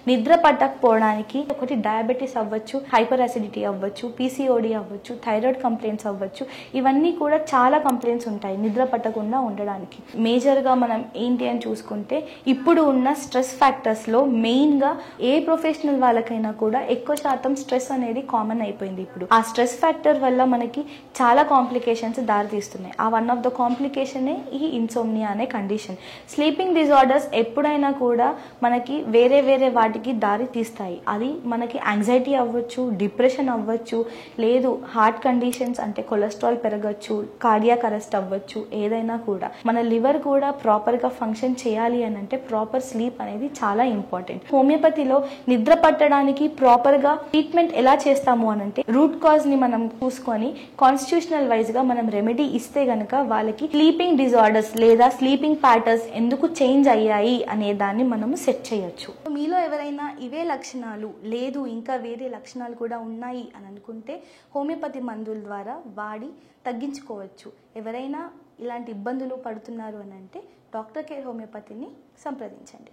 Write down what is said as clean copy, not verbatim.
నిద్ర పట్టకపోవడానికి ఒకటి డయాబెటీస్ అవ్వచ్చు, హైపర్ అసిడిటీ అవ్వచ్చు, పీసీఓడి అవ్వచ్చు, థైరాయిడ్ కంప్లైంట్స్ అవ్వచ్చు. ఇవన్నీ కూడా చాలా కంప్లైంట్స్ ఉంటాయి నిద్ర పట్టకుండా ఉండడానికి. మేజర్గా మనం ఏంటి అని చూసుకుంటే ఇప్పుడు ఉన్న స్ట్రెస్ ఫ్యాక్టర్స్లో మెయిన్గా ఏ ప్రొఫెషనల్ వాళ్ళకైనా కూడా ఎక్కువ శాతం స్ట్రెస్ అనేది కామన్ అయిపోయింది. ఇప్పుడు ఆ స్ట్రెస్ ఫ్యాక్టర్ వల్ల మనకి చాలా కాంప్లికేషన్స్ దారితీస్తున్నాయి. ఆ వన్ ఆఫ్ ద కాంప్లికేషనే ఈ ఇన్సోమ్నియా అనే కండిషన్. స్లీపింగ్ డిజార్డర్స్ ఎప్పుడైనా కూడా మనకి వేరే వాటికి దారి తీస్తాయి. అది మనకి యాంగ్జైటీ అవ్వచ్చు, డిప్రెషన్ అవ్వచ్చు, లేదు హార్ట్ కండిషన్స్ అంటే కొలెస్ట్రాల్ పెరగచ్చు, కార్డియాక్ అరెస్ట్ అవ్వచ్చు. ఏదైనా కూడా మన లివర్ కూడా ప్రాపర్గా ఫంక్షన్ చేయాలి అని అంటే ప్రాపర్ స్లీప్ అనేది చాలా ఇంపార్టెంట్. హోమియోపతిలో నిద్ర పట్టడానికి ప్రాపర్గా ట్రీట్మెంట్ ఎలా చేస్తాము అని అంటే రూట్ కాజ్ ని మనం చూసుకొని కాన్స్టిట్యూషనల్ వైజ్ గా మనం రెమెడీ ఇస్తే గనక వాళ్ళకి స్లీపింగ్ డిజార్డర్స్ లేదా స్లీపింగ్ ప్యాటర్న్స్ ఎందుకు చేంజ్ అయ్యాయి అనే దాన్ని మనము సెట్ చేయొచ్చు. మీలో ఎవరైనా ఇవే లక్షణాలు లేదు ఇంకా వేరే లక్షణాలు కూడా ఉన్నాయి అని అనుకుంటే హోమియోపతి మందుల ద్వారా వాడి తగ్గించుకోవచ్చు. ఎవరైనా ఇలాంటి ఇబ్బందులు పడుతున్నారు అని అంటే డాక్టర్ కేర్ హోమియోపతిని సంప్రదించండి.